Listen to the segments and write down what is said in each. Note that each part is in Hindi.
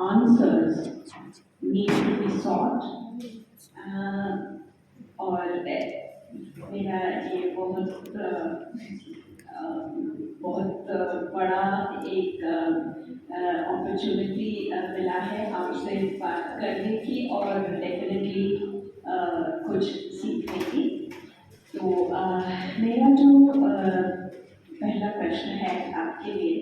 answers need to be sought. और मेरा ये बहुत बड़ा एक अपॉर्चुनिटी मिला है आपसे बात करने की और डेफिनेटली कुछ सीखने की। तो मेरा जो पहला प्रश्न है आपके लिए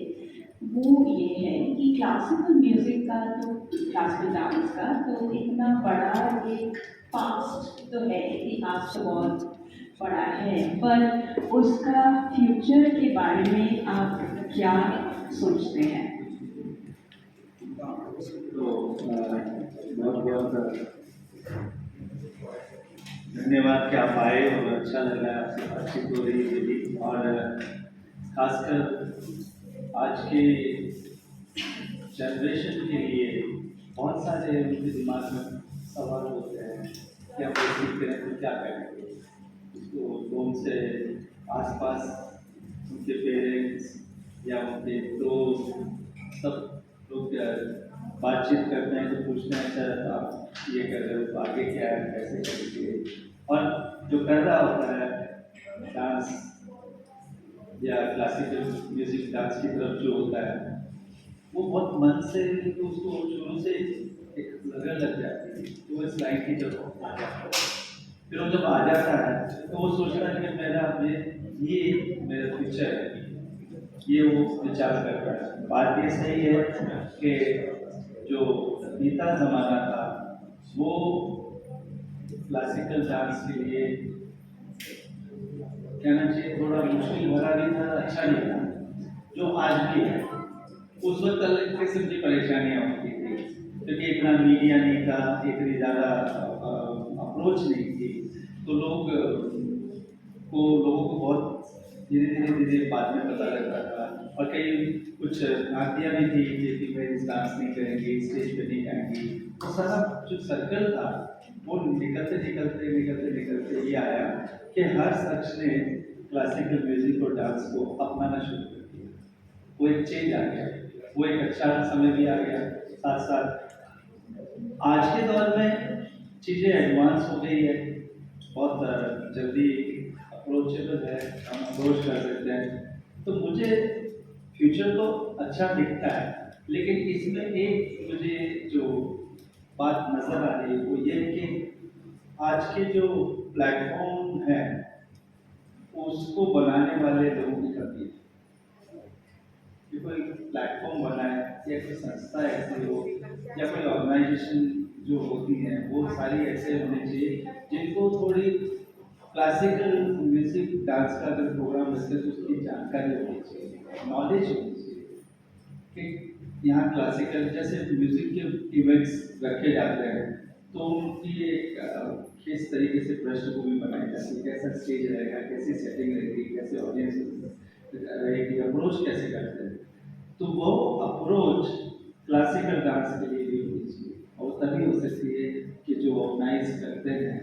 वो ये है कि क्लासिकल म्यूज़िक का तो क्लासिकल डांस का तो इतना बड़ा एक पास्ट तो है, इतिहास तो बहुत बड़ा है, पर उसका फ्यूचर के बारे में आप क्या सोचते हैं? तो बहुत बहुत धन्यवाद कि आप आए और अच्छा लग रहा है, आपसे बातचीत हो रही है दीदी। और खासकर आज के जनरेशन के लिए बहुत सारे उनके दिमाग में सवाल होते हैं कि हम सीखते हैं तो क्या करेंगे। तो उनसे आसपास उनके पेरेंट्स या उनके दोस्त सब लोग बातचीत करते हैं तो पूछते हैं सर आप ये कर रहे हो तो आगे क्या है, कैसे करेंगे। और जो कर रहा होता है डांस या क्लासिकल म्यूजिक डांस की तरफ जो होता है वो बहुत मन से, तो उसको शुरू से एक लगन लग जाती है तो इस लाइन की जब आ जाता है, फिर वो जब आ जाता है तो वो सोचता है कि मेरा ये मेरा फ्यूचर है, ये वो विचार करता है। बात ये सही है कि जो बीता ज़माना था वो क्लासिकल डांस के लिए कहना चाहिए थोड़ा मुश्किल भरा भी था, अच्छा नहीं था। जो आज भी है उस वक्त अलग किस्म की परेशानियाँ होती थी क्योंकि इतना मीडिया नहीं था, इतनी ज़्यादा अप्रोच नहीं थी, तो लोगों को बहुत धीरे बाद में पता लगता था। और कई कुछ भ्रांतियाँ भी थी कि भाई डांस नहीं करेंगे, स्टेज पे नहीं आएंगी। तो सारा जो सर्कल था वो निकलते ये आया कि हर शख्स ने क्लासिकल म्यूजिक और डांस को अपनाना शुरू कर दिया। वो एक चेंज आ गया, वो एक अच्छा समय भी आ गया। साथ साथ आज के दौर में चीज़ें एडवांस हो गई है, बहुत जल्दी अप्रोचेबल है, हम अप्रोच कर सकते हैं। तो मुझे फ्यूचर तो अच्छा दिखता है, लेकिन इसमें एक मुझे जो बात नज़र आ रही है वो ये कि आज के जो प्लेटफॉर्म है उसको बनाने वाले लोगों की कमी है। कि कोई प्लेटफॉर्म बनाए या कोई संस्था ऐसी हो या कोई ऑर्गेनाइजेशन जो होती हैं वो सारी ऐसे होने चाहिए जिनको थोड़ी क्लासिकल म्यूजिक डांस का अगर प्रोग्राम रखते तो उसकी जानकारी होनी चाहिए, नॉलेज होनी चाहिए कि यहाँ क्लासिकल जैसे म्यूजिक के इवेंट्स रखे जाते हैं तो उनकी एक किस तरीके से पृष्ठभूमि बनाई जाती है, कैसा स्टेज रहेगा, कैसी सेटिंग रहेगी, कैसे ऑडियंस रहेगी, अप्रोच कैसे करते हैं। तो वो अप्रोच क्लासिकल डांस के लिए भी होनी चाहिए और तभी हो सकती है कि जो ऑर्गेनाइज करते हैं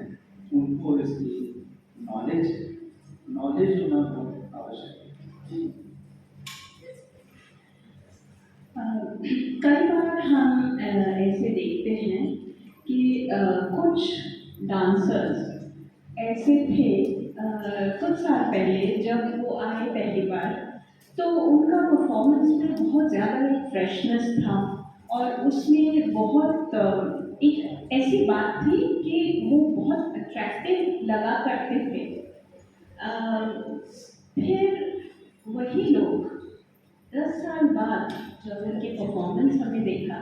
उनको इसकी नॉलेज होना बहुत आवश्यक है। कई बार हम ऐसे देखते हैं कि कुछ डांसर्स ऐसे थे कुछ साल पहले जब वो आए पहली बार तो उनका परफॉर्मेंस में बहुत ज़्यादा एक फ्रेशनेस था और उसमें बहुत एक ऐसी बात थी कि वो बहुत अट्रैक्टिव लगा करते थे। फिर वही लोग 10 साल बाद जब उनके परफॉर्मेंस हमें देखा,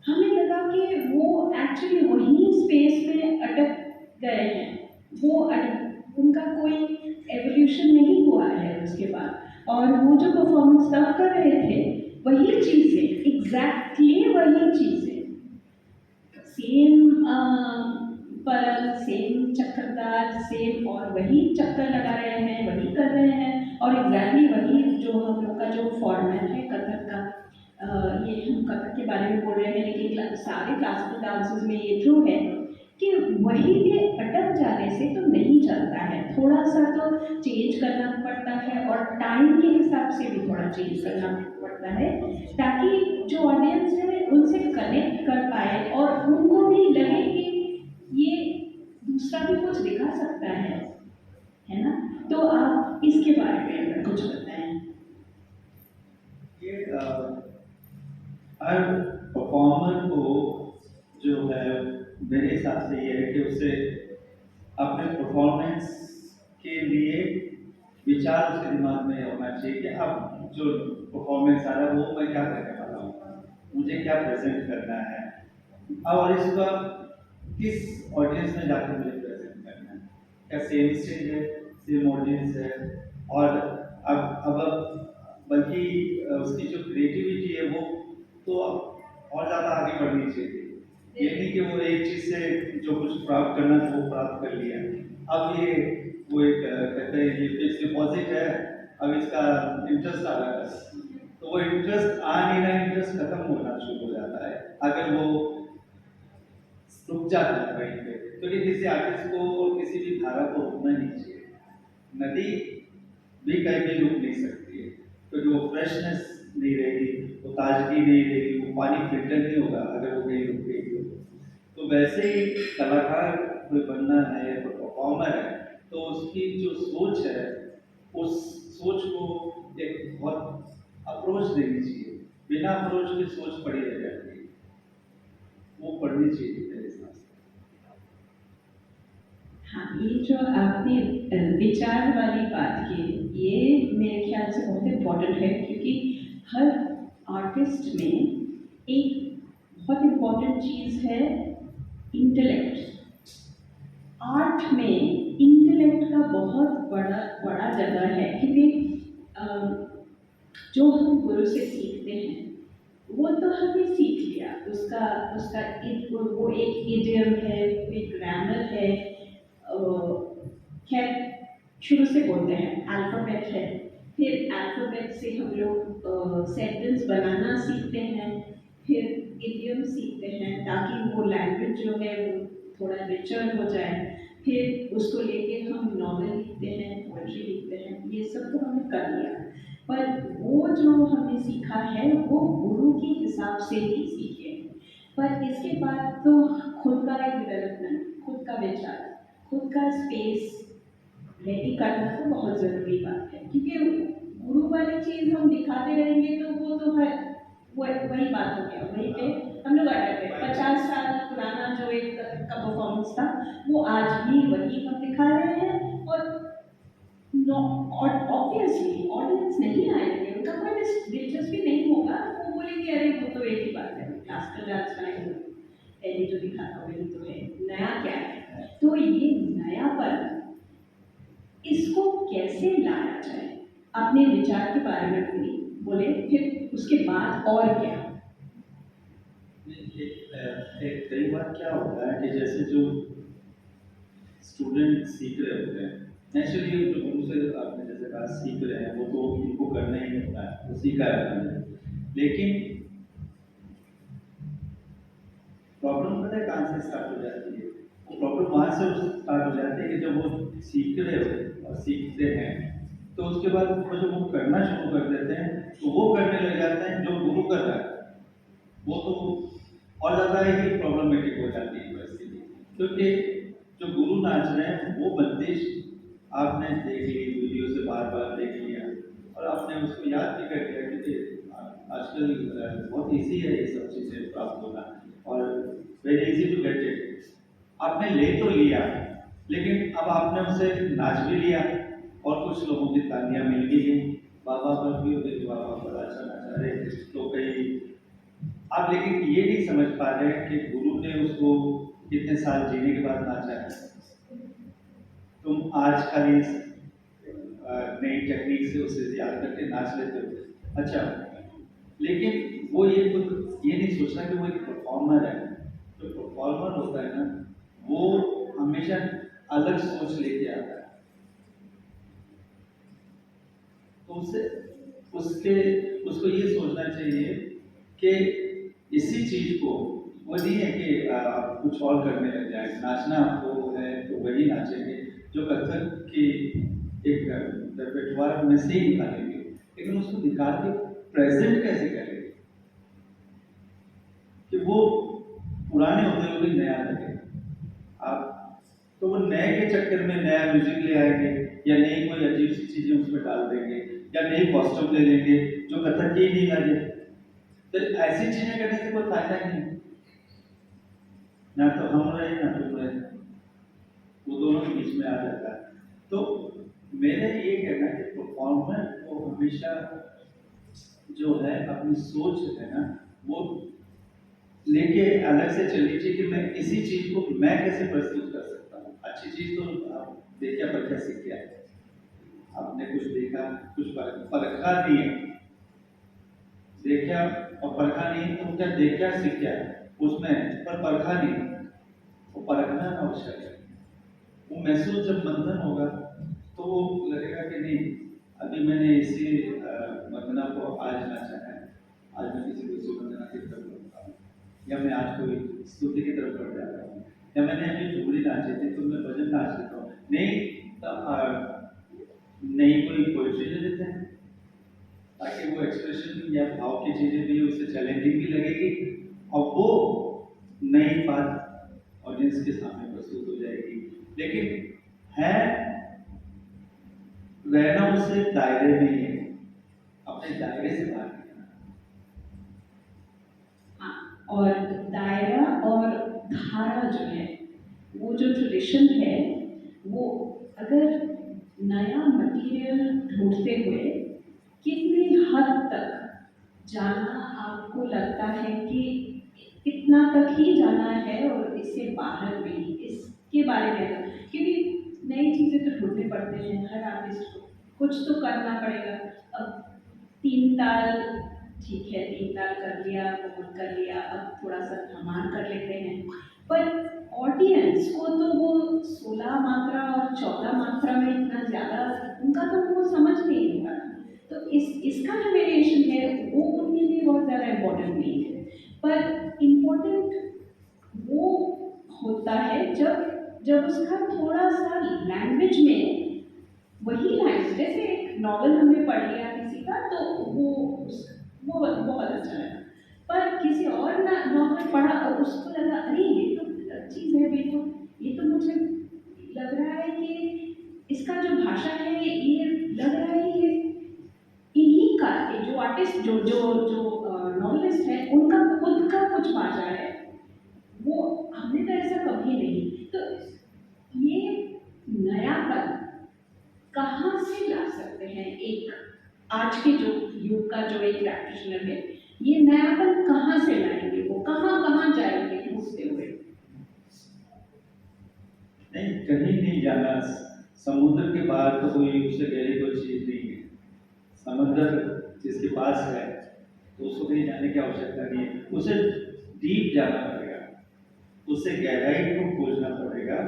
हमें लगा कि वो एक्चुअली वही स्पेस में अटक गए हैं, उनका कोई एवोल्यूशन नहीं हुआ है उसके बाद। और वो जो परफॉर्मेंस तब कर रहे थे वही चीज़ें, एग्जैक्टली वही चीज़ें, सेम पर सेम चक्करदार सेम और वही चक्कर लगा रहे हैं, वही कर रहे हैं और एग्जैक्टली वही जो हम लोग का जो फॉर्मेट है कथक का, ये हम कथक के बारे में बोल रहे हैं लेकिन सारे क्लासिकल डांसेस में ये ट्रू है कि वही पे अटक जाने से तो नहीं चलता है, थोड़ा सा तो चेंज करना पड़ता है और टाइम के हिसाब से भी थोड़ा चेंज करना पड़ता है ताकि जो ऑडियंस है उनसे हर परफॉर्मर को जो है मेरे हिसाब से ये है कि उसे अपने परफॉर्मेंस के लिए विचार उसके दिमाग में होना चाहिए कि अब जो परफॉर्मेंस आ रहा है वो मैं क्या करने वाला हूँ, मुझे क्या प्रेजेंट करना है और इसका किस ऑडियंस में जाकर मुझे प्रेजेंट करना है। क्या सेम स्टेज है, सेम ऑडियंस है, और अब बल्कि उसकी जो क्रिएटिविटी है वो तो और ज़्यादा आगे बढ़नी चाहिए। ये नहीं कि वो एक चीज़ से जो कुछ प्राप्त करना था वो प्राप्त कर लिया, अब ये वो एक कहते हैं ये फिक्स डिपॉजिट है, अब इसका इंटरेस्ट आ रहा है, तो वो इंटरेस्ट आ नहीं रहा, इंटरेस्ट खत्म होना शुरू हो जाता है अगर वो रुक जाता है वहीं पे। क्योंकि किसी आर्टिस्ट को किसी भी धारा को रुकना नहीं चाहिए, नदी भी कहीं भी रुक नहीं सकती है, क्योंकि वो फ्रेशनेस नहीं रहेगी, वो ताजगी नहीं रहेगी, वो पानी फिल्टर नहीं होगा अगर वो कहीं रुक गई तो वैसे ही कलाकार कोई बनना है या कोई परफॉर्मर है तो उसकी जो सोच है उस सोच को एक बहुत अप्रोच देनी चाहिए, बिना अप्रोच के सोच पड़ी रह जाती है, वो पढ़नी चाहिए मेरे हिसाब से। हाँ, ये जो आपने विचार वाली बात की, ये मेरे ख्याल से बहुत इम्पोर्टेंट है, क्योंकि हर आर्टिस्ट में एक बहुत इम्पोर्टेंट चीज़ है इंटेलेक्ट। आर्ट में इंटेलेक्ट का बहुत बड़ा बड़ा जगह है, क्योंकि जो हम गुरु से सीखते हैं वो तो हमने सीख लिया, उसका उसका वो एक इडियम है, एक ग्रामर है, खैर शुरू से बोलते हैं अल्फ़ाबेट है, फिर अल्फ़ाबेट से हम लोग सेंटेंस बनाना सीखते हैं, फिर इडियम सीखते हैं ताकि वो लैंग्वेज जो है वो थोड़ा रिचर हो जाए, फिर उसको लेके हम नॉवेल लिखते हैं, पोएट्री लिखते हैं, ये सब तो हमने कर लिया। पर वो जो हमने सीखा है वो गुरु के हिसाब से ही सीखे, पर इसके बाद तो खुद का एक डेवलपमेंट, खुद का विचार, खुद का स्पेस रेडी करना तो बहुत ज़रूरी बात है, क्योंकि गुरु वाली चीज़ हम दिखाते रहेंगे तो वो तो है वही बात हो गया, वहीं पे हम लोग अटक गए। 50 साल पुराना जो एक का परफॉर्मेंस था वो आज भी वही हम दिखा रहे हैं, और ऑब्वियसली ऑडियंस नहीं आएंगे, उनका कोई दिलचस्पी नहीं होगा, वो बोलेंगे अरे वो तो एक ही बात है, क्लासिकल डांस बनाए पहले जो दिखा था वही तो है, नया क्या है। तो ये नयापन, इसको कैसे लाया जाए, अपने विचार के बारे में बोले, फिर उसके बाद और क्या। कई बार क्या होता है कि जैसे जो स्टूडेंट सीख रहे होते हैं, नेचुरली जो गुरु से आपने जैसे कहा सीख रहे हैं वो तो उनको करना ही होता है, वो सीखा है, लेकिन प्रॉब्लम पता है कहाँ से स्टार्ट हो जाती है, वो प्रॉब्लम वहाँ से स्टार्ट हो जाती है कि जब वो सीख रहे हो और सीखते हैं तो उसके बाद वो जब वो करना शुरू कर देते हैं तो वो करने लग जाते हैं जो गुरु कर रहा है, वो तो और ज़्यादा ही प्रॉब्लमेटिक हो जाती है परिस्थिति, क्योंकि जो गुरु नाच रहे हैं वो बंदिश आपने देख ली, वीडियो से बार बार देख लिया और आपने उसको याद भी कर लिया, क्योंकि आजकल बहुत ईजी है ये सब चीज़ें प्राप्त होना और very easy to get it. आपने ले तो लिया लेकिन अब आपने उसे नाच भी लिया और कुछ लोगों की तालियां मिल भी गई, बाबा पर भी होते कि बाबा बड़ा अच्छा नाचा रहे, तो कई आप लेकिन ये नहीं समझ पा रहे कि गुरु ने उसको कितने साल जीने के बाद नाचा है। तुम आज खाली नई टेक्निक से उसे याद करके नाच लेते हो, अच्छा, लेकिन वो ये खुद ये नहीं सोचना कि वो एक परफॉर्मर है। जो परफॉर्मर होता है ना वो हमेशा अलग सोच लेके आता है, तो उसे उसके उसको ये सोचना चाहिए कि इसी चीज को, वो नहीं है कि आप कुछ और करने लग जाए, नाचना आपको है तो वही नाचेंगे जो कथक की एक रेpertoire में से ही निकालेंगे, लेकिन उसको निकाल के प्रेजेंट कैसे करेंगे कि वो पुराने होते हुए भी नया लगे। आप तो वो नए के चक्कर में नया म्यूजिक ले आएंगे या नई कोई अजीब सी चीजें उसमें डाल देंगे या नई कॉस्ट्यूम ले लेंगे जो कथक की नहीं लगे, तो ऐसी चीजें करने से कोई फायदा नहीं है। ना तो हम रहे ना तुम रहे, वो दोनों के बीच में आ जाता है। तो मेरा ये कहना है कि परफॉर्मर को हमेशा जो है अपनी सोच है ना, वो लेके अलग से चलनी चाहिए कि मैं इसी चीज को मैं कैसे प्रस्तुत कर सकता हूँ। अच्छी चीज तो आप देखा परखा सीख के आए, आपने कुछ देखा कुछ परखा नहीं है, देखा और परखा नहीं तो क्या देखा सीख क्या उसमें, पर परखा नहीं, वो परखना आवश्यक है। वो महसूस जब मंथन होगा तो वो लगेगा कि नहीं, अभी मैंने इसी वंदना को आज नाचा है, आज मैं किसी दूसरी वंदना की तरफ बढ़ता हूँ, या मैं आज कोई स्तुति की तरफ बढ़ जाता हूँ, या मैंने अभी झूमरी नाची थी तो मैं भजन नाच लेता हूँ। नहीं नई कोई पोइट्री ले लेते हैं ताकि वो एक्सप्रेशन या भाव की चीजें भी उससे चैलेंजिंग भी लगेगी और वो नई बात ऑडियंस के सामने प्रस्तुत हो जाएगी। लेकिन है रहना उसे दायरे में ही है, अपने दायरे से बाहर नहीं आना। हाँ, और दायरा और धारा जो है, वो जो ट्रेडिशन है, वो अगर नया मटेरियल ढूंढते हुए कितनी हद तक जाना आपको लगता है कि इतना तक ही जाना है और इससे बाहर भी इसके बारे में, क्योंकि नई चीज़ें तो ढूंढने पड़ते हैं हर आर्टिस्ट को, कुछ तो करना पड़ेगा। अब 3 ताल ठीक है, 3 ताल कर लिया, बहुत कर लिया, अब थोड़ा सा धमाल कर लेते हैं, पर ऑडियंस को तो वो 16 मात्रा और 14 मात्रा में इतना ज़्यादा उनका तो वो समझ नहीं होगा। तो इसका जो वेरिएशन है वो उनके लिए बहुत ज़्यादा इम्पोर्टेंट नहीं है, पर इम्पोर्टेंट वो होता है जब जब उसका थोड़ा सा लैंग्वेज में, वही लैंग्वेज, जैसे एक नॉवल हमने पढ़ लिया किसी का तो वो बहुत अच्छा लगा, पर किसी और ना नॉवल पढ़ा और उसको लगा अरे ये तो चीज़ है, ये तो मुझे लग रहा है कि इसका जो भाषा है ये लग रहा है ये इन्हीं का, ये जो आर्टिस्ट जो जो जो नॉवलिस्ट है उनका खुद का कुछ भाषा है, वो हमने तो ऐसा कभी नहीं। तो ये नयापन कहाँ से ला सकते हैं, एक आज के जो युग का जो एक प्रैक्टिशनर है, ये नयापन कहाँ से लाएंगे, वो कहाँ कहाँ जाएंगे ढूंढते हुए? नहीं, कहीं नहीं जाना, समुद्र के बाहर तो कोई उससे गहरी कोई चीज नहीं है। समुद्र जिसके पास है तो उसको कहीं जाने की आवश्यकता नहीं है, उसे डीप जाना पड़ेगा, उसे गहराई को खोजना पड़ेगा,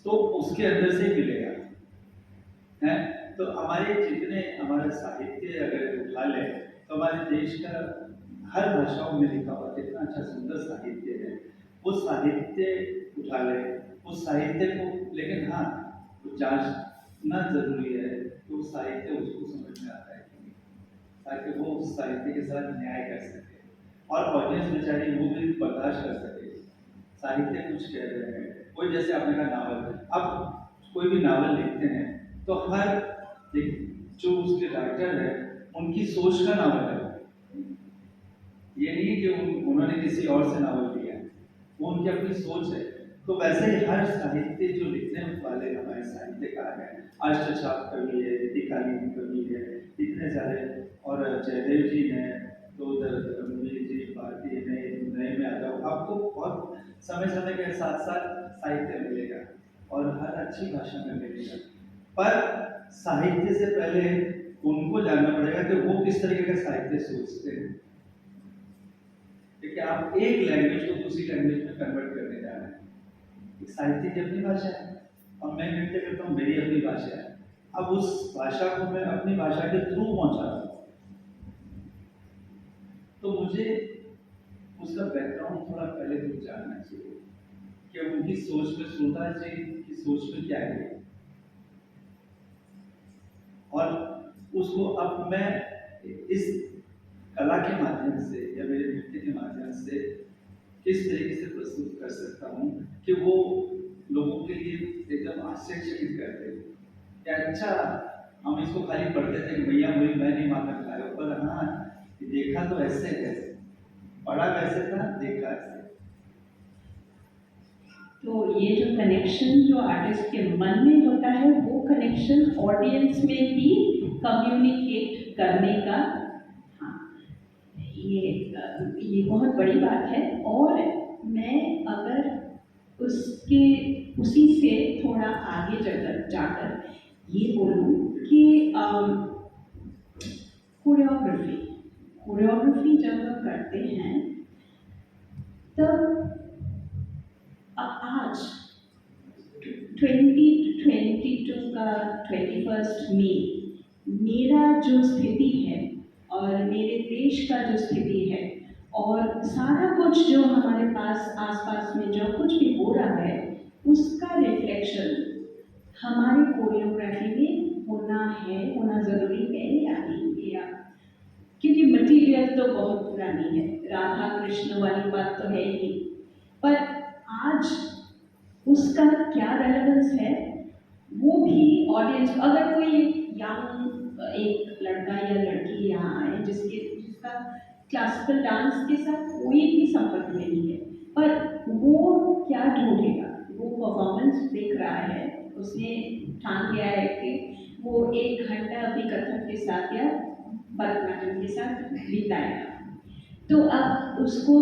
तो उसके अंदर से मिलेगा है। तो हमारे जितने हमारा साहित्य अगर उठा ले तो हमारे देश का हर भाषाओं में लिखा हुआ कितना अच्छा सुंदर साहित्य है, वो साहित्य उठा ले, उस साहित्य को, लेकिन हाँ जांचना जरूरी है कि उस साहित्य उसको समझ में आता है कि नहीं, ताकि वो उस साहित्य के साथ न्याय कर सके और ऑडियंस बेचारी वो भी बर्दाश्त कर सके। साहित्य कुछ कह रहे हैं, कोई जैसे आपने कहा नावल, अब कोई भी नावल लिखते हैं तो हर जो उसके राइटर है उनकी सोच का नावल है, ये नहीं कि उन्होंने किसी और से नावल लिया, वो उनकी अपनी सोच है। तो वैसे ही हर साहित्य जो लिखने वाले हमारे साहित्यकार हैं, अष्टछाप कवि है, ऋतिकालीन कवि है, इतने सारे, और जयदेव जी हैं, तो रणवीर जी भारतीय नए में आ जाओ, आपको बहुत समय समय के साथ साथ साहित्य मिलेगा और हर अच्छी भाषा में मिलेगा, पर साहित्य से पहले उनको जानना पड़ेगा कि वो किस तरीके का साहित्य सोचते हैं, क्योंकि आप एक लैंग्वेज को दूसरी लैंग्वेज में कन्वर्ट करने जा रहे हैं। साहित्य की अपनी भाषा है और मैं नृत्य करता हूँ, मेरी अपनी भाषा है, अब उस भाषा को मैं अपनी भाषा के थ्रू पहुंचा रहा हूँ, तो मुझे उसका बैकग्राउंड थोड़ा पहले कुछ जानना चाहिए कि उनकी सोच में, श्रोता जी की सोच में क्या है, और उसको अब मैं इस कला के माध्यम से या मेरे नृत्य के माध्यम से किस तरीके से प्रस्तुत कर सकता हूँ कि वो लोगों के लिए एकदम आश्चर्यचकित कर दे कि अच्छा, हम इसको खाली पढ़ते थे कि भैया मुझे मैं नहीं माता खाया, पर हाँ देखा तो ऐसे है, पढ़ा कैसे था, देखा ऐसे। तो ये जो कनेक्शन जो आर्टिस्ट के मन में होता है, वो कनेक्शन ऑडियंस में भी कम्युनिकेट करने का, हाँ, ये बहुत बड़ी बात है। और मैं अगर उसके उसी से थोड़ा आगे जाकर ये बोलूँ कि कोरियोग्राफी कोरियोग्राफी जब हम करते हैं, तब आज 2022 का 21 मई मेरा जो स्थिति है और मेरे देश का जो स्थिति है और सारा कुछ जो हमारे पास आसपास में जो कुछ भी हो रहा है, उसका रिफ्लेक्शन हमारी कोरियोग्राफी में होना ज़रूरी है या नहीं, या क्योंकि मटीरियल तो बहुत पुरानी है, राधा कृष्ण वाली बात तो है ही, पर आज उसका क्या रेलेवेंस है वो भी ऑडियंस, अगर कोई यंग एक लड़का या लड़की यहाँ आए जिसका क्लासिकल डांस के साथ कोई भी संपर्क नहीं है, पर वो क्या ढूंढेगा, वो परफॉर्मेंस देख रहा है, उसने ठान लिया है कि वो 1 घंटा अभी कथक के साथ या भरतनाट्यम के साथ बिताएगा, तो अब उसको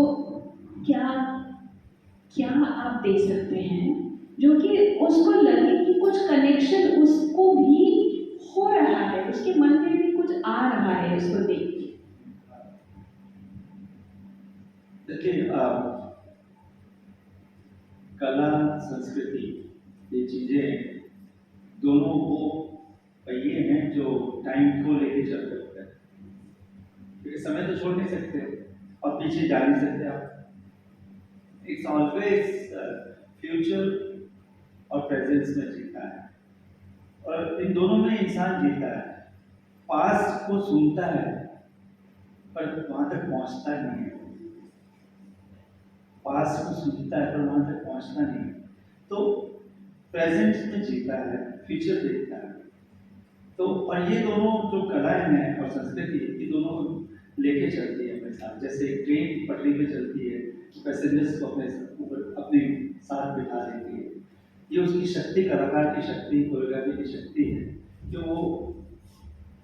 क्या क्या आप दे सकते हैं जो कि उसको लगे कि कुछ कनेक्शन उसको भी हो रहा है, उसके मन में भी कुछ आ रहा है उसको देख के। देखिए, कला संस्कृति ये चीजें दोनों वो पहिए हैं जो टाइम को लेके चल रहे हैं, क्योंकि समय तो छोड़ नहीं सकते और पीछे जा नहीं सकते आप। इट्स ऑलवेज फ्यूचर और प्रेजेंस में जीता है, और इन दोनों में इंसान जीता है। पास्ट को सुनता है पर वहां तक पहुंचता नहीं है, पास्ट को सुनता है पर वहां तक पहुंचना नहीं है। तो प्रेजेंट में जीता है, फ्यूचर देखता है। तो और ये दोनों जो कलाएं हैं और संस्कृति, ये दोनों लेके चलती है अपने साथ। जैसे ट्रेन पटरी पे चलती है, पैसेंजर्स को अपने साथ बिठा देती है। ये उसकी शक्ति, कलाकार की शक्ति, कोरियोग्राफी की शक्ति है, जो वो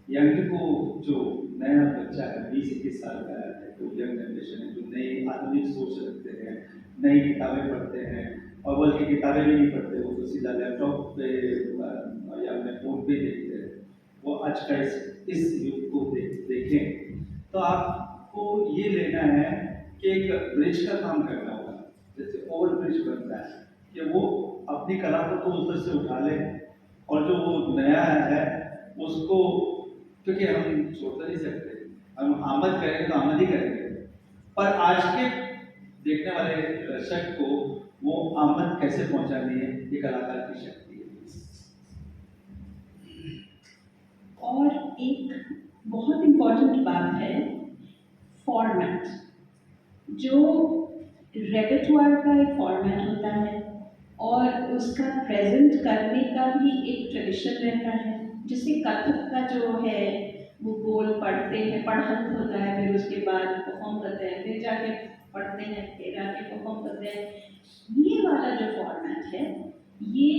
यंग को, जो नया बच्चा है 20-21 साल का है, जो यंग जनरेशन है, जो नई आधुनिक सोच रखते हैं, नई किताबें पढ़ते हैं, और बल्कि किताबें भी नहीं पढ़ते, वो तो सीधा लैपटॉप पे या अपने फोन पे देखते हैं, वो आज का इस युग को देखें, तो आपको ये लेना है कि एक ब्रिज का काम करना होगा। जैसे ओवर ब्रिज बनता है कि वो अपनी कला को तो उधर से उठा ले, और जो वो नया है उसको, क्योंकि हम छोड़ तो नहीं सकते, हम आमद करेंगे तो आमद ही करेंगे, पर आज के देखने वाले दर्शक को वो आमद कैसे पहुंचानी है, ये कलाकार की शक्ति है। और एक बहुत इम्पोर्टेंट बात है फॉर्मेट, जो रेpertoire का एक फॉर्मेट होता है और उसका प्रेजेंट करने का भी एक ट्रेडिशन रहता है। जैसे कथक का जो है वो बोल पढ़ते हैं, पढ़ंत होता है, फिर उसके बाद परफॉर्म करते हैं, फिर जाके पढ़ते हैं, फिर जाके परफॉर्म करते हैं। ये वाला जो फॉर्मेट है, ये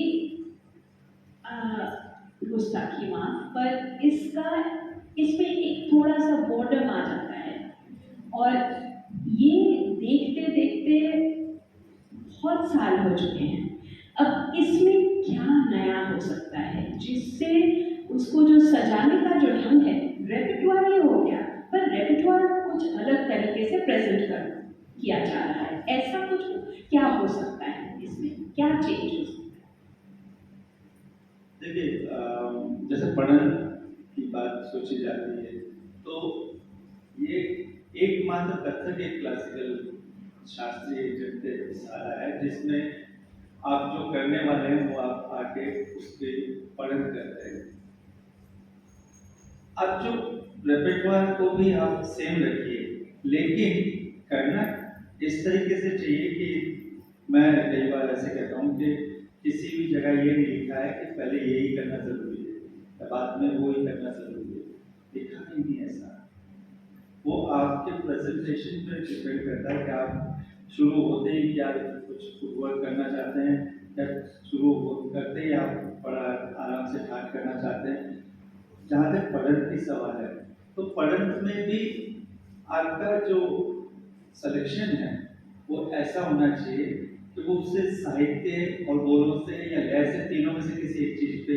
गुस्ताखी माफ, पर इसमें एक थोड़ा सा बोर्डम आ जाता है, और ये देखते देखते बहुत साल हो चुके हैं। अब इसमें क्या नया हो सकता है जिससे उसको जो सजाने का जो ढंग है, रेpertoire ही हो गया, पर रेpertoire कुछ अलग तरीके से प्रेजेंट किया जा रहा है, ऐसा कुछ क्या हो सकता है, इसमें क्या चेंज हो सकता है? देखिए, जैसे पढ़न की बात सोची जाती है, तो ये एकमात्र कथक एक क्लासिकल शास्त्रीय नृत्य सारा है जिसमें आप जो करने वाले हैं वो आप आके उसके पढ़न करते हैं। अब जो रेpertoire को भी आप सेम रखिए, लेकिन करना इस तरीके से चाहिए कि, मैं कई बार ऐसे कहता हूँ कि किसी भी जगह ये नहीं लिखा है कि पहले यही करना जरूरी है या बाद में वो ही करना जरूरी है, लिखा नहीं ऐसा। वो आपके प्रेजेंटेशन पे डिपेंड करता है कि आप शुरू होते ही क्या कुछ फुटवर्क करना चाहते हैं, या शुरू करते ही आप बड़ा आराम से ठाट करना चाहते हैं। जहाँ तक पढ़ंत की सवाल है, तो पढ़ंत में भी आपका जो सिलेक्शन है वो ऐसा होना चाहिए कि वो उससे साहित्य और बोलों से या लय से, तीनों में से किसी एक चीज पे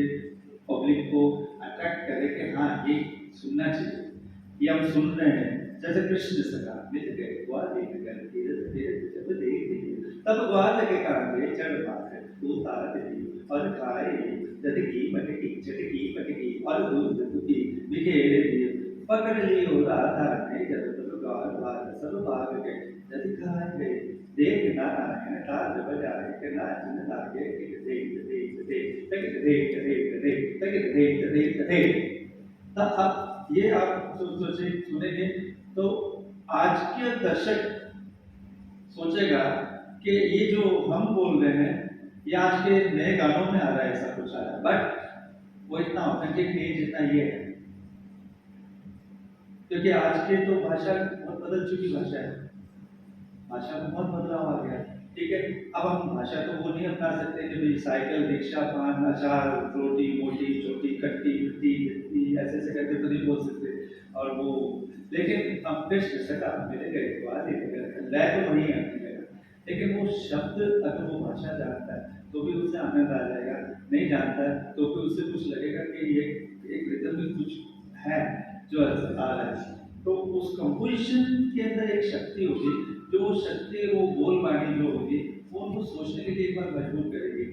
पब्लिक को अट्रैक्ट करे कि हाँ ये सुनना चाहिए, ये हम सुन रहे हैं। जैसे कृष्ण सका मित्र गए ग्वाल देख कर तीरथ तीरथ जब देख दिए, तब ग्वाल लगे कांगे चढ़ पाकर तू तार दी और खाए जद की पटकी चटकी पटकी और दूध दुखी बिखेर दिए, पकड़ लियो राधा ने जब तब ग्वाल भाग सब भाग गए, जद खाए गए देख नारायण ताल बजाए के नाचन लागे देख देख देख देख देख देख देख देख देख देख देख। तो अब ये आप सोचे सुनेंगे तो आज के दर्शक सोचेगा कि ये जो हम बोल रहे हैं ये आज के नए गानों में आ रहा है, ऐसा कुछ आ रहा है, बट वो इतना ऑथेंटिक नहीं जितना ये है, क्योंकि आज के तो भाषा बहुत बदल चुकी भाषा है, भाषा में बहुत बदलाव आ गया। ठीक है, अब हम भाषा को वो नहीं अपना सकते कि भाई साइकिल रिक्शा पान अचार रोटी मोटी छोटी कट्टी मिट्टी ऐसे ऐसे करके तो नहीं बोल सकते। और वो लेकिन हम कृष्ण सका मेरे गए बात लय तो वही आती है, लेकिन वो शब्द अगर वो भाषा जानता है तो भी उससे आनंद आ जाएगा, नहीं जानता है तो भी उससे कुछ लगेगा कि ये एक रिदम में कुछ है जो आ रहा है। तो उस कंपोजिशन के अंदर एक शक्ति होगी, जो वो शक्ति वो बोल बानी जो होगी वो उनको सोचने के लिए एक बार मजबूर करेगी।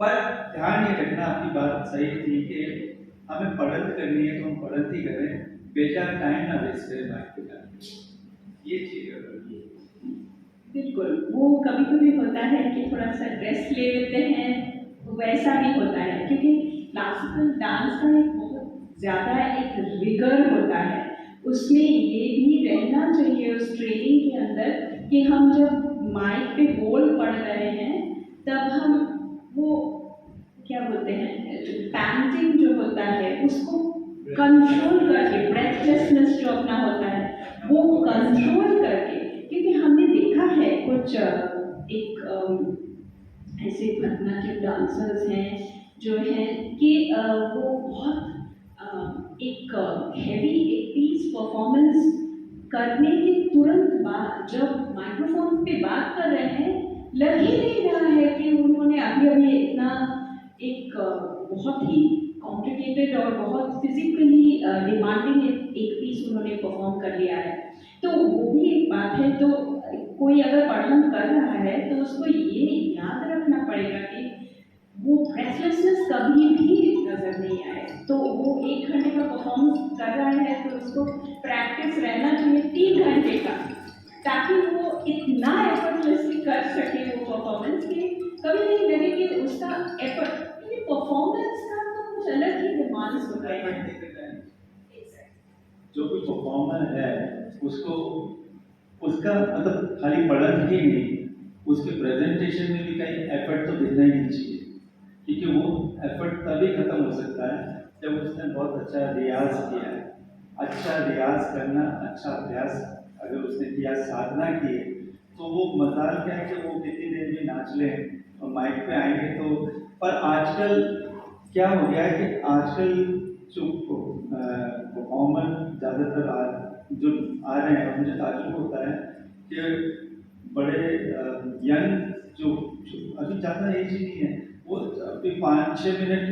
पर ध्यान ये रखना, आपकी बात सही थी कि हमें पढ़त करनी है तो हम पढ़त ही करें, बेकार टाइम ना वेस्ट करें बात के साथ, ये चीज है। बिल्कुल, वो कभी कभी होता है कि थोड़ा सा रेस्ट ले लेते हैं, वैसा भी होता है, क्योंकि क्लासिकल डांस का एक बहुत ज़्यादा एक रिगर होता है, उसमें ये भी रहना चाहिए उस ट्रेनिंग के अंदर कि हम जब माइक पे बोल पढ़ रहे हैं तब हम वो क्या बोलते हैं पैंटिंग जो होता है उसको कंट्रोल करके, ब्रेथलेसनेस जो अपना होता है वो कंट्रोल करके, क्योंकि हमने देखा है कुछ एक ऐसे भरतनाट्यम डांसर्स हैं जो हैं कि वो बहुत एक हैवी एक पीस परफॉर्मेंस करने के तुरंत बाद जब माइक्रोफोन पे बात कर रहे हैं लग ही नहीं रहा है कि उन्होंने अभी अभी इतना एक बहुत ही कॉम्प्लिकेटेड और बहुत फिजिकली डिमांडिंग एक पीस उन्होंने परफॉर्म कर लिया है। तो वो भी एक बात है, तो कोई अगर पढ़न कर रहा है तो उसको ये याद रखना पड़ेगा कि वो ब्रेथलेसनेस कभी भी नजर नहीं आए। तो वो 1 घंटे का परफॉर्मेंस कर रहा है तो उसको प्रैक्टिस रहना चाहिए 3 घंटे का, ताकि वो इतना एफर्टलेसली कर सके वो परफॉर्मेंस कि कभी नहीं लगे कि उसका एफर्ट, क्योंकि परफॉर्मेंस का तो कुछ अलग ही डिमांड्स होते हैं। जो भी परफॉर्मर है उसको उसका मतलब खाली पढ़त ही नहीं, उसके प्रेजेंटेशन में भी कहीं एफर्ट तो देना ही नहीं चाहिए, क्योंकि वो एफर्ट तभी खत्म हो सकता है जब उसने बहुत अच्छा रियाज किया है। अच्छा रियाज करना, अच्छा अभ्यास अगर उसने किया, साधना की है, तो वो मजाल क्या है कि वो कितनी देर में नाच लें और माइक पे आएंगे तो। पर आजकल क्या हो गया है कि आजकल जो परफॉर्मर ज़्यादातर जो आ रहे हैं, और मुझे ताज्जुब होता है कि बड़े यंग जो अभी ज़्यादा एज ही नहीं है, वो अभी 5-6 मिनट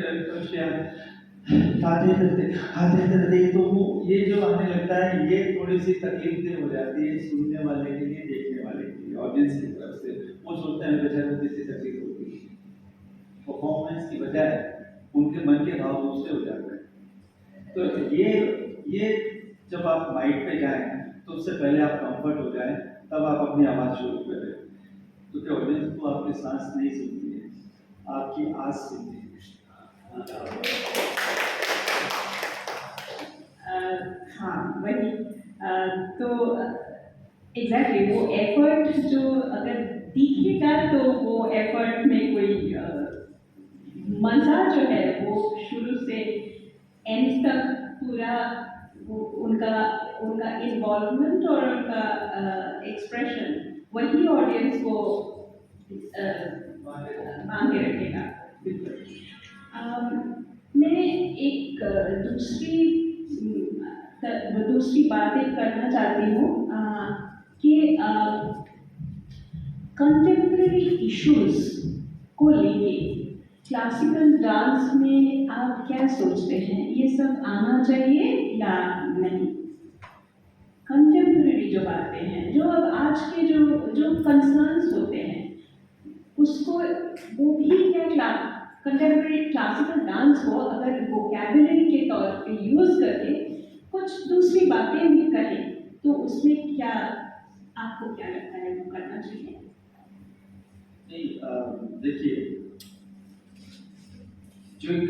आते रहते, तो वो ये जो आने लगता है ये थोड़ी सी तकलीफ दे हो जाती है सुनने वाले के लिए, देखने वाले के लिए, ऑडियंस की तरफ से। वो सोचते हैं बेचारे किसी तकलीफ होती है, परफॉर्मेंस की बजाय उनके मन के भाव दूसरे हो जाते हैं। तो ये जब आप माइक पे जाएं तो उससे पहले आप कंफर्ट हो जाएं, तब आप अपनी आवाज़ शुरू करें, क्योंकि ऑडियंस को आपकी सांस नहीं सुनती है, आपकी आस सुनती है। हाँ वही, तो एग्जैक्टली वो एफर्ट जो अगर दिखेगा तो वो एफर्ट में कोई मज़ा जो है वो शुरू से एंड तक पूरा उनका उनका इन्वॉल्वमेंट और उनका एक्सप्रेशन वही ऑडियंस को मांगे रखेगा। मैं एक दूसरी बात एक करना चाहती हूँ कि कंटेम्प्रेरी इश्यूज को लेके क्लासिकल डांस में आप क्या सोचते हैं, ये सब आना चाहिए या नहीं? कंटेम्प्रेरी जो बातें हैं, जो अब आज के जो जो कंसर्न्स होते हैं, उसको वो भी क्या कंटेम्प्रेरी क्लासिकल डांस को अगर वोकैबुलरी के तौर पे यूज करके कुछ दूसरी बातें भी करें तो उसमें क्या आपको क्या लगता है वो करना चाहिए? नहीं, देखिए, जो एक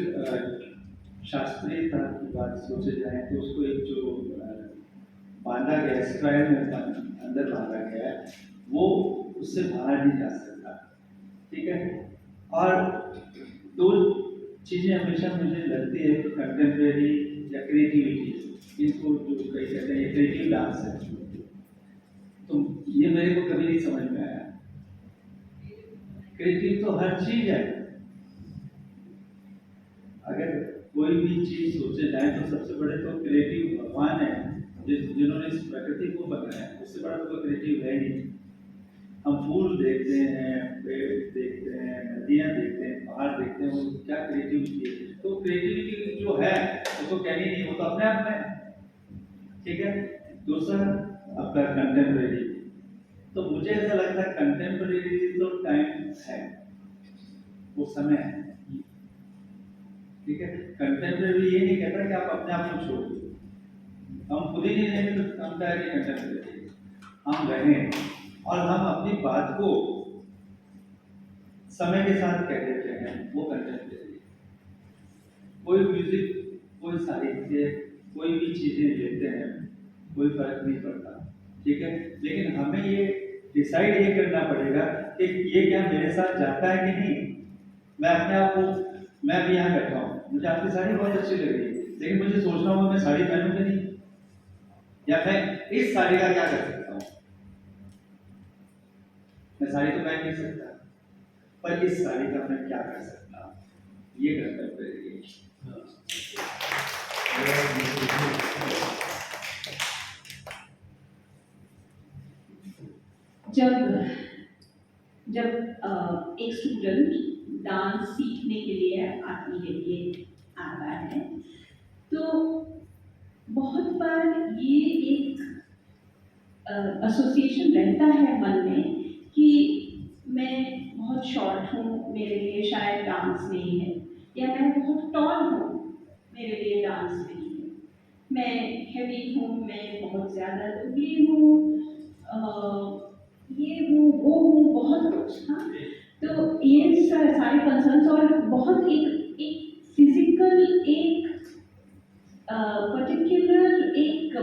शास्त्रीयता की बात सोचे जाए तो उसको एक जो बांधा गया स्क्वायर में अंदर बांधा गया है, वो उससे बाहर नहीं जा सकता। ठीक है। और दो चीज़ें हमेशा मुझे लगती है कि कंटेम्प्रेरी या क्रिएटिविटी, इसको जो कई कहते हैं क्रिएटिव डांस है, तो ये मेरे को कभी नहीं समझ में आया। क्रिएटिव तो हर चीज है। अगर कोई भी चीज सोचे जाए तो सबसे बड़े तो क्रिएटिव भगवान है, जिन्होंने इस प्रकृति को बनाया, उससे बड़ा तो क्रिएटिव है नहीं। हम फूल देखते हैं, पेड़ देखते हैं, नदियां देखते हैं, पहाड़ देखते हैं, वो क्या क्रिएटिविटी है। तो क्रिएटिविटी जो है उसको कहनी नहीं, वो तो अपने आप में। ठीक है। दूसरा आपका कंटेम्प्रेरी, तो मुझे ऐसा लगता है कंटेम्प्रेरी तो टाइम है, वो समय है। ठीक है। कंटेम्प्रेरी ये नहीं कहता कि आप अपने आप को छोड़ दो, हम खुद ही नहीं रहेंगे तो हम क्या है कंटेम्प्रेरी, हम रहें और हम अपनी बात को समय के साथ कह देते हैं, वो कंटेम्प्रेरी। कोई म्यूजिक, कोई साहित्य, कोई भी चीजें लेते हैं, कोई फर्क नहीं पड़ता। ठीक है। लेकिन हमें ये डिसाइड ये करना पड़ेगा कि ये क्या मेरे साथ जाता है कि नहीं। मैं अपने आप को, मैं भी यहाँ बैठा हूँ, मुझे आपकी साड़ी बहुत अच्छी लग रही है, लेकिन मुझे सोचना होगा मैं साड़ी पहनूं कि नहीं, या मैं इस साड़ी का क्या कर सकता हूँ। मैं साड़ी तो पहन नहीं सकता, पर इस साड़ी का मैं क्या कर सकता हूँ, ये करना पड़ेगा। जब एक स्टूडेंट डांस सीखने के लिए आती है, ये आता है, तो बहुत बार ये एक एसोसिएशन रहता है मन में कि मैं बहुत शॉर्ट हूँ, मेरे लिए शायद डांस नहीं है, या मैं बहुत टॉल हूँ, मेरे लिए डांस नहीं है, मैं हैवी हूँ, मैं बहुत ज़्यादा दुबली हूँ, ये हूँ वो हूँ, बहुत कुछ। हाँ, तो ये सारे कंसर्न्स, और बहुत एक फिजिकल, एक पर्टिकुलर एक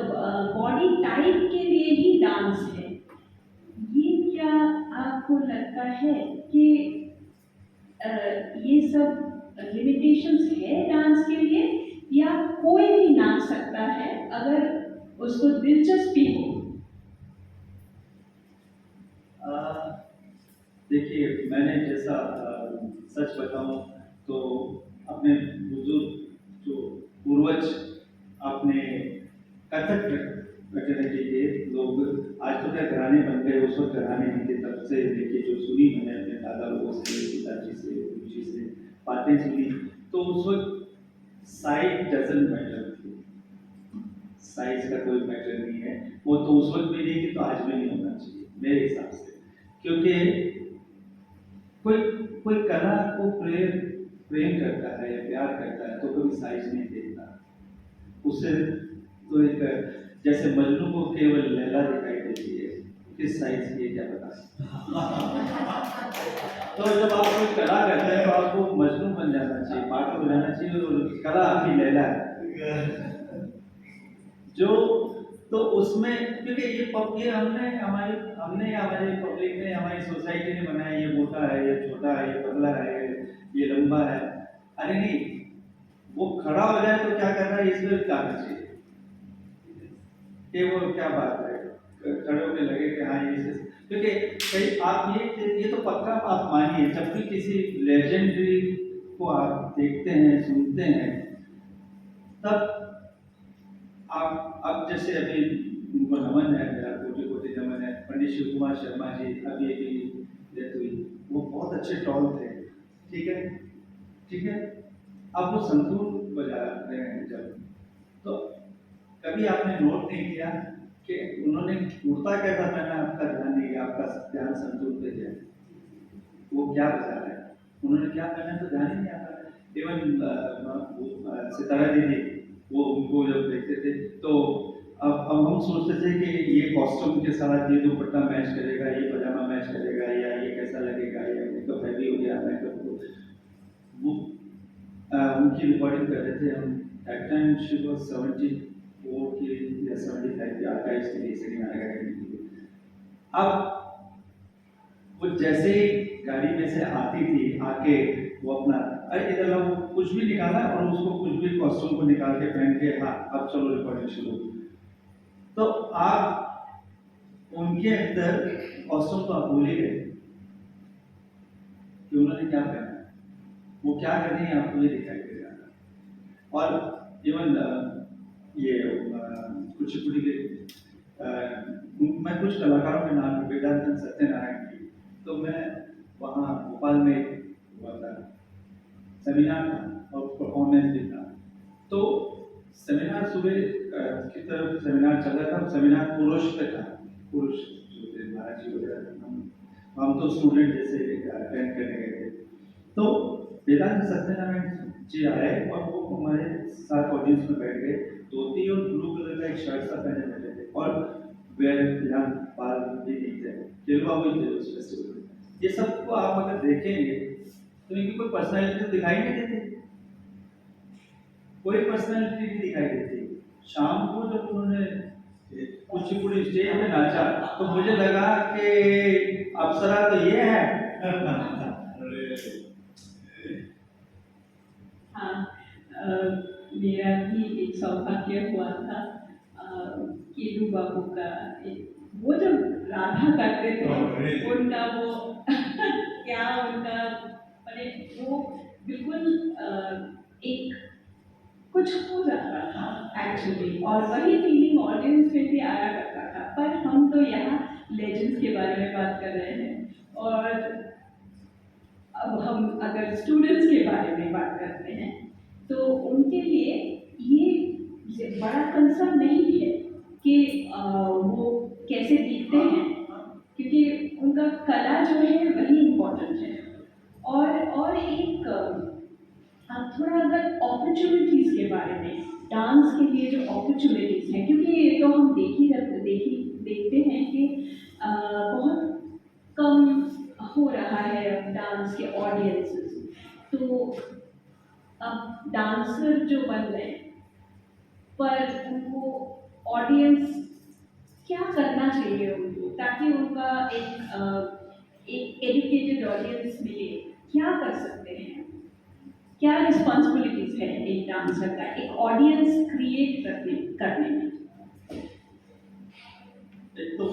बॉडी टाइप के लिए ही डांस है। ये क्या आपको लगता है कि ये सब लिमिटेशंस है डांस के लिए, या कोई भी नाच सकता है अगर उसको दिलचस्पी हो? देखिए, मैंने जैसा सच बताऊं तो अपने बुजुर्ग जो पूर्वज अपने कथक फैटर्निटी के लोग, आज तो क्या घराने बन गए, उस वक्त घराने नहीं थे, तब से लेके जो सुनी मैंने अपने दादा लोगों से, पिताजी से, गुरुजी से बातें सुनी, तो उस वक्त साइज डजंट मैटर, साइज का कोई मैटर नहीं है। वो तो उस वक्त भी नहीं थी, तो आज भी नहीं होना चाहिए मेरे हिसाब से। क्योंकि कोई कोई कला को प्रेम करता है या प्यार करता है तो कभी साइज नहीं देखता। उससे तो एक जैसे मजनू को केवल लैला दिखाई देती है, किस साइज की है क्या पता। तो जब आप कोई कला करते हैं तो आपको मजनू बन जाना चाहिए, पागल हो जाना चाहिए, और कला आपकी लैला है जो, तो उसमें क्योंकि ये हमारे पब्लिक ने, हमारी सोसाइटी ने बनाया, ये मोटा है, ये छोटा है, ये पतला है, ये लंबा है। अरे नहीं, वो खड़ा हो जाए तो क्या कर रहा है इसमें भी कहना चाहिए। कि वो क्या बात है, खड़े होने लगे कि हाँ क्योंकि कई आप ये तो पक्का आप मानिए, जब भी किसी लेजेंडरी को आप देखते हैं सुनते हैं, तब आप अब जैसे अभी उनको नमन है, मेरा कोटि कोटि नमन है, पंडित शिव कुमार शर्मा जी अभी अभी डेथ हुई, वो बहुत अच्छे टॉल थे, ठीक है ठीक है। अब वो संतूर बजा रहे हैं जब, तो कभी आपने नोट नहीं किया कि उन्होंने कुर्ता कैसा पहना, आपका ध्यान नहीं गया, आपका ध्यान संतूर पे गया, वो क्या बजा रहे हैं, उन्होंने क्या पहना तो ध्यान ही नहीं आता। इवन सितारा दीदी, वो उनको जब देखते थे तो अब हम सोचते थे कि ये कॉस्ट्यूम के साथ ये दुपट्टा मैच करेगा, ये पजामा मैच करेगा, या ये कैसा लगेगा, या मेकअप हैवी हो गया, मेकअप को वो उनकी रिकॉर्डिंग कर रहे थे हम। एट टाइम शी वाज 74 की या 75 की, 28 के लिए सेकंड आएगा। अब वो जैसे ही गाड़ी में से आती थी, आके वो अपना अरे इधर लो, वो कुछ भी निकाला और उसको कुछ भी कॉस्ट्यूम को निकाल के पहन के, हाँ अब चलो रिकॉर्डिंग शुरू। तो आप उनके अंदर कॉस्ट्यूम तो आप भूल ही गए कि उन्होंने क्या पहना, वो क्या कर रही है आपको ये दिखाई दे रहा है। और इवन ये कुचिपुड़ी के मैं कुछ कलाकारों के नाम, वेदांतन सत्यनारायण की, तो मैं वहाँ भोपाल में हुआ था सेमिनार था और परफॉर्मेंस भी था। तो सेमिनार सुबह की तरफ सेमिनार चल रहा था, सेमिनार पुरुष पे था, पुरुष जो थे महाराज जी वगैरह, हम तो स्टूडेंट जैसे अटेंड करने गए थे। तो वेदांत सत्यनारायण जी आए और वो हमारे साथ ऑडियंस में बैठ गए, धोती और ब्लू कलर का एक शर्ट सा पहने बैठे थे, और यहाँ बाल भी नहीं थे, जिलवा हुई थे उस फेस्टिवल में। ये सब को आप अगर देखेंगे तो इनकी कोई पर्सनैलिटी तो दिखाई नहीं देती, कोई पर्सनैलिटी नहीं दिखाई देती। शाम को जब उन्होंने कुचिपुड़ी स्टेज पे नाचा तो मुझे लगा कि अप्सरा तो ये है। हाँ, मेरा भी एक सौभाग्य हुआ था केलू बाबू का, वो जब राधा करते थे उनका वो क्या उनका मैंने वो बिल्कुल एक कुछ हो जाता था एक्चुअली, और वही फीलिंग ऑडियंस में भी आया करता था। पर हम तो यहाँ लेजेंड्स के बारे में बात कर रहे हैं, और अब हम अगर स्टूडेंट्स के बारे में बात करते हैं तो उनके लिए ये बड़ा कंसर्न नहीं है कि वो कैसे दिखते हैं, क्योंकि उनका कला जो है वही इम्पोर्टेंट है। और एक आप थोड़ा अगर अपॉर्चुनिटीज़ के बारे में, डांस के लिए जो अपॉर्चुनिटीज़ हैं, क्योंकि ये तो हम देखते हैं कि बहुत कम हो रहा है अब डांस के ऑडियंसेस, तो अब डांसर जो बन रहे हैं पर उनको ऑडियंस क्या करना चाहिए उनको, ताकि उनका एक एजुकेटेड ऑडियंस मिले, क्या कर सकते हैं, क्या रिस्पॉन्सिबिलिटीज है एक डांसर का एक ऑडियंस क्रिएट करने में। एक तो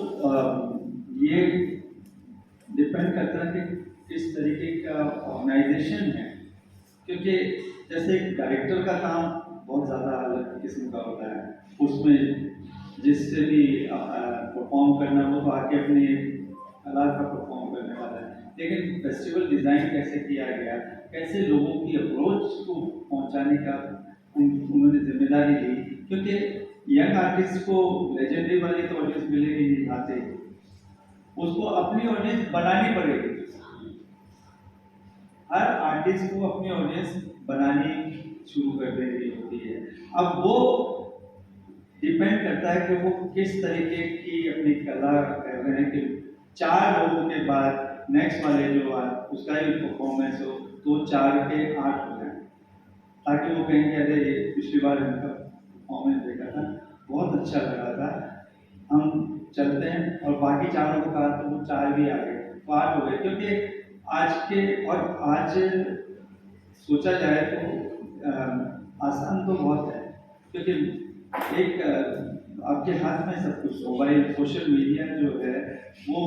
ये डिपेंड करता है कि किस तरीके का ऑर्गेनाइजेशन है, क्योंकि जैसे डायरेक्टर का काम बहुत ज़्यादा अलग किस्म का होता है, उसमें जिससे भी परफॉर्म करना हो तो आके अपने कला का परफॉर्म करने वाला है। लेकिन फेस्टिवल डिज़ाइन कैसे किया गया, कैसे लोगों की अप्रोच को पहुंचाने का उन्होंने जिम्मेदारी ली, क्योंकि यंग आर्टिस्ट को लेजेंडरी वाली तो ऑडियंस मिलेगी नहीं आते, उसको अपनी ऑडियंस बनानी पड़ेगी। हर आर्टिस्ट को अपनी ऑडियंस बनानी शुरू कर देनी होती है। अब वो डिपेंड करता है कि वो किस तरीके की अपनी कला कर रहे हैं कि 4 लोगों के बाद नेक्स्ट वाले जो उसका ही परफॉर्मेंस हो तो 4 के 8 हो जाए, ताकि वो कहेंगे अरे ये पिछली बार इनका परफॉर्मेंस देखा था, बहुत अच्छा लगा था, हम चलते हैं, और बाकी 4 को कहा तो वो 4 भी आ गए, 8 हो गए। क्योंकि आज सोचा जाए तो आसान तो बहुत है, क्योंकि एक आपके हाथ में सब कुछ, मोबाइल, सोशल मीडिया जो है वो।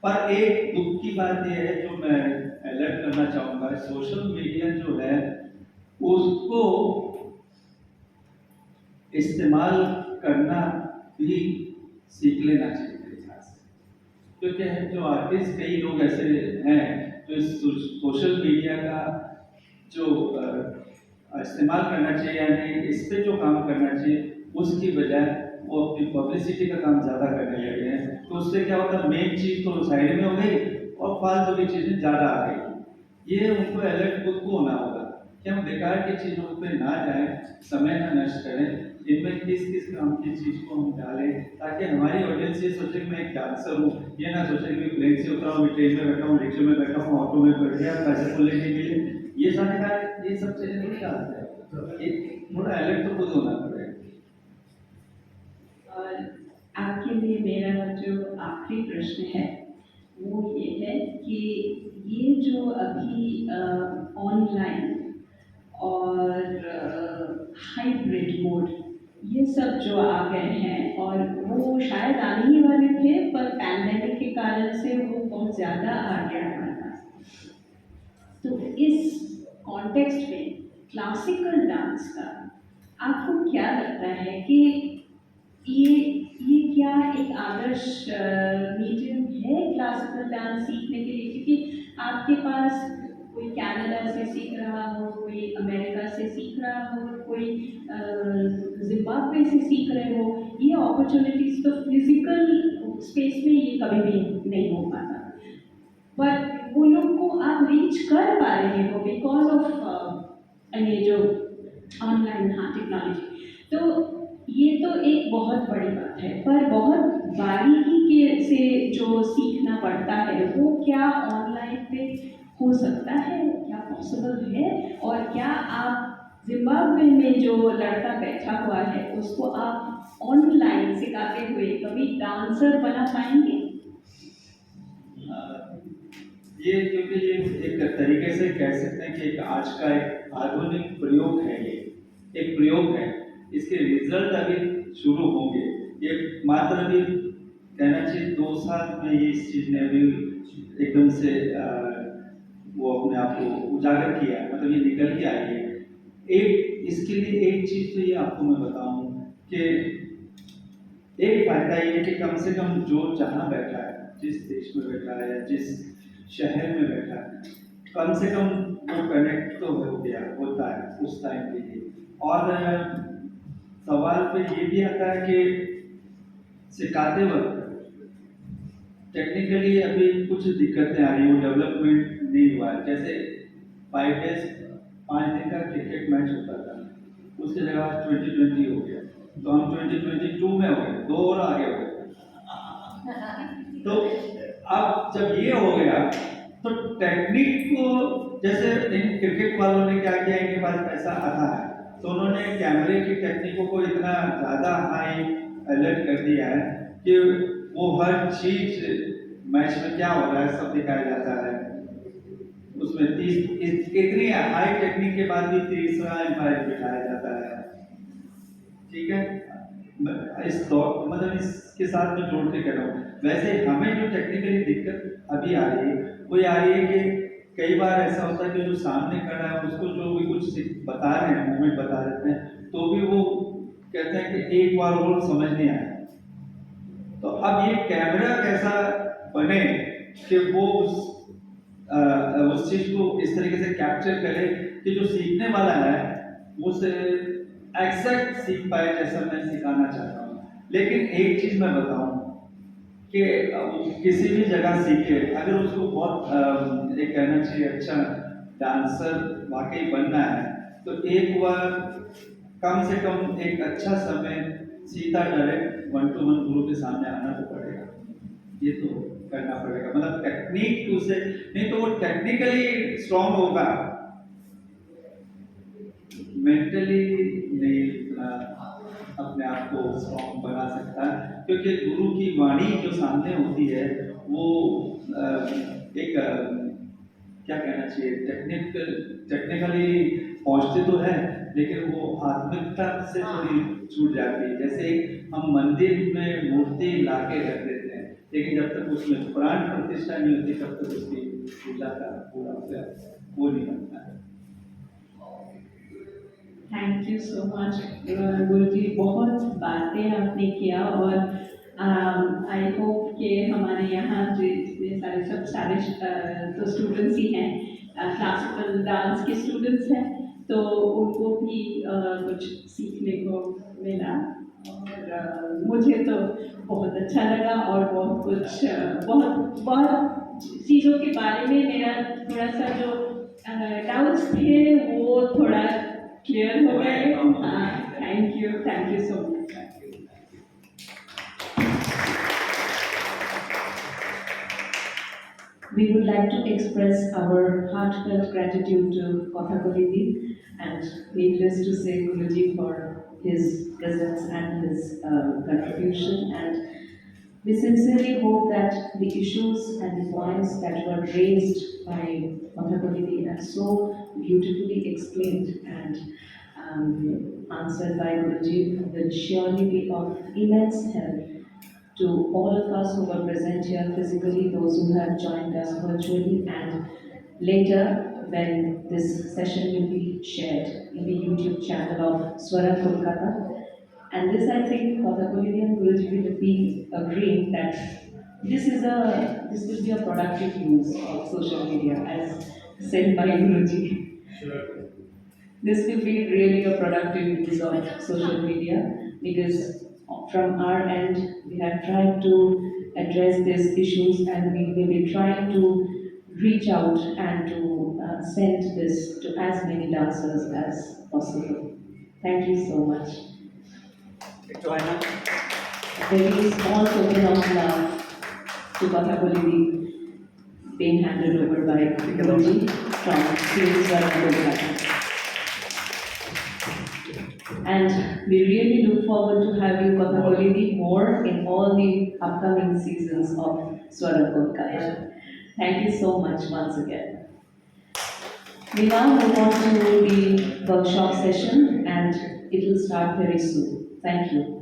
पर एक दुख की बात यह है जो मैं अलर्ट करना चाहूँगा, सोशल मीडिया जो है उसको इस्तेमाल करना भी सीख लेना चाहिए मेरे ख्याल से। क्योंकि जो आर्टिस्ट, कई लोग ऐसे हैं जो इस सोशल मीडिया का जो इस्तेमाल करना चाहिए, यानी इस पे जो काम करना चाहिए उसकी बजाय वो अपनी पब्लिसिटी का काम ज़्यादा करने लगे हैं। तो उससे क्या होता है, मेन चीज़ तो साइड में हो गई और फालतू की चीज़ें ज़्यादा आ गई। ये उनको अलर्ट खुद को होना होगा कि हम बेकार की चीज़ों पे ना जाएं, समय ना नष्ट करें, इनमें किस किस काम की चीज़ को हम डालें ताकि हमारी ऑडियंस ये सोचे कि मैं एक डांसर हूँ, ये ना सोचे कि प्लेन से उतरा हूँ, ट्रेन में बैठा हूँ, रिक्शे में बैठा हूँ, ऑटो में बैठ गया, पैसे को लेने के लिए, ये सारे कार्य, ये सब चीज़ें नहीं डालते हैं। ये थोड़ा अलर्ट तो खुद होना पड़ेगा। और आपके लिए मेरा जो आखिरी प्रश्न है वो ये है कि ये जो अभी ऑनलाइन और हाइब्रिड मोड ये सब जो आ गए हैं, और वो शायद आने ही वाले थे पर पैंडेमिक के कारण से वो बहुत ज़्यादा आ गया हमारे पास। तो इस कॉन्टेक्स्ट में क्लासिकल डांस का आपको क्या लगता है कि ये क्या एक आदर्श मीडियम है क्लासिकल डांस सीखने के लिए? क्योंकि आपके पास कोई कनाडा से सीख रहा हो, कोई अमेरिका से सीख रहा हो, कोई जिम्बाब्वे से सीख रहे हो, ये अपॉर्चुनिटीज तो फिजिकल स्पेस में ये कभी भी नहीं हो पाता, पर वो लोग को आप रीच कर पा रहे हो बिकॉज ऑफ ये जो ऑनलाइन टेक्नोलॉजी। तो ये तो एक बहुत बड़ी बात है, पर बहुत बारीकी के से जो सीखना पड़ता है वो क्या ऑनलाइन पे हो सकता है, क्या पॉसिबल है? और क्या आप जिम्बाब्वे में जो लड़का बैठा हुआ है उसको आप ऑनलाइन सिखाते हुए कभी डांसर बना पाएंगे? ये क्योंकि ये एक तरीके से कह सकते हैं कि एक आज का एक आधुनिक प्रयोग है, ये एक प्रयोग है, इसके रिजल्ट अभी शुरू होंगे। ये मात्र अभी कहना चाहिए 2 साल में ये इस चीज़ ने अभी एकदम से वो अपने आप को उजागर किया, मतलब ये निकल के आई है। एक इसके लिए एक चीज़ तो ये आपको मैं बताऊं कि एक फायदा ये कि कम से कम जो जहाँ बैठा है, जिस देश में बैठा है या जिस शहर में बैठा है, कम से कम वो कनेक्ट तो हो गया होता है उस टाइम के लिए। और सवाल पे ये भी आता है कि सिखाते वक्त टेक्निकली अभी कुछ दिक्कतें आ रही, वो डेवलपमेंट नहीं हुआ है। जैसे 5 डेज 5 दिन का क्रिकेट मैच होता था, उसकी जगह 2020 हो गया, तो हम 2022 में हो गए, 2 और आगे हो गए। तो अब जब ये हो गया तो टेक्निक को, जैसे इन क्रिकेट वालों ने क्या किया, इनके पास पैसा आता है तो उन्होंने कैमरे की टेक्निकों को इतना ज़्यादा हाई अलर्ट कर दिया है कि वो हर चीज मैच में क्या हो रहा है सब दिखाया जाता है। उसमें 30 इतनी हाई टेक्निक के बाद भी 30वां एम्पायर बिठाया जाता है। ठीक है, इस दौर मतलब इसके साथ में जोड़ के कह रहा हूँ। वैसे हमें जो टेक्निकली दिक्कत अभी आ रही है वो ये आ रही है कि कई बार ऐसा होता है कि जो सामने खड़ा है उसको जो भी कुछ बता रहे हैं, मूवमेंट बता देते हैं, तो भी वो कहते हैं कि एक बार और समझ नहीं आया। तो अब ये कैमरा कैसा बने कि वो उस चीज को इस तरीके से कैप्चर करे कि जो सीखने वाला है वो से एग्जैक्ट सीख पाए जैसा मैं सिखाना चाहता हूँ। लेकिन एक चीज मैं बताऊं कि किसी भी जगह सीखे, अगर उसको बहुत एक कहना चाहिए अच्छा डांसर वाकई बनना है तो एक बार कम से कम एक अच्छा समय सीधा डायरेक्ट 1-to-1 गुरु के सामने आना तो पड़ेगा, ये तो करना पड़ेगा। मतलब टेक्निक उसे, नहीं तो वो टेक्निकली स्ट्रांग होगा, मेंटली नहीं अपने आप को स्ट्रांग बना सकता, क्योंकि गुरु की वाणी जो सामने होती है वो एक क्या कहना चाहिए, टेक्निकली पहुंचते तो है लेकिन वो आत्मिकता से थोड़ी छूट जाती है। जैसे हम मंदिर में मूर्ति ला के रख देते हैं, लेकिन जब तक उसमें प्राण प्रतिष्ठा नहीं होती तब तक उसकी पूजा का पूरा वो नहीं बनता है। थैंक यू सो मच गुरु जी, बहुत बातें आपने किया और आई होप कि हमारे यहाँ जितने सारे सब सारे तो स्टूडेंट्स ही हैं, क्लासिकल डांस के स्टूडेंट्स हैं, तो उनको भी कुछ सीखने को मिला और मुझे तो बहुत अच्छा लगा और बहुत कुछ बहुत बहुत चीज़ों के बारे में मेरा थोड़ा सा जो डाउट्स थे वो थोड़ा क्लियर हो गए। हाँ, thank you so much. We would like to express our heartfelt gratitude to Kathakali and needless to say Guruji for his presence and his contribution, and we sincerely hope that the issues and the points that were raised by Kathakali are so beautifully explained and answered by Guruji will surely be of immense help to all of us who were present here physically, those who have joined us virtually, and later when this session will be shared in the YouTube channel of Swara Kolkata. And this, I think, Kathakali and Guruji will be agreeing that this will be a productive use of social media, as said by Guruji. This will be really a productive use of social media, because from our end we have tried to address these issues and we will be trying to reach out and to send this to as many dancers as possible. Thank you so much. Joanna. A very small token of love to Kathakali being handed over by Guruji from Swara Kolkata. And we really look forward to having Kathakali more in all the upcoming seasons of Swara Kolkata. Thank you so much once again. We now move on to the workshop session and it will start very soon. Thank you.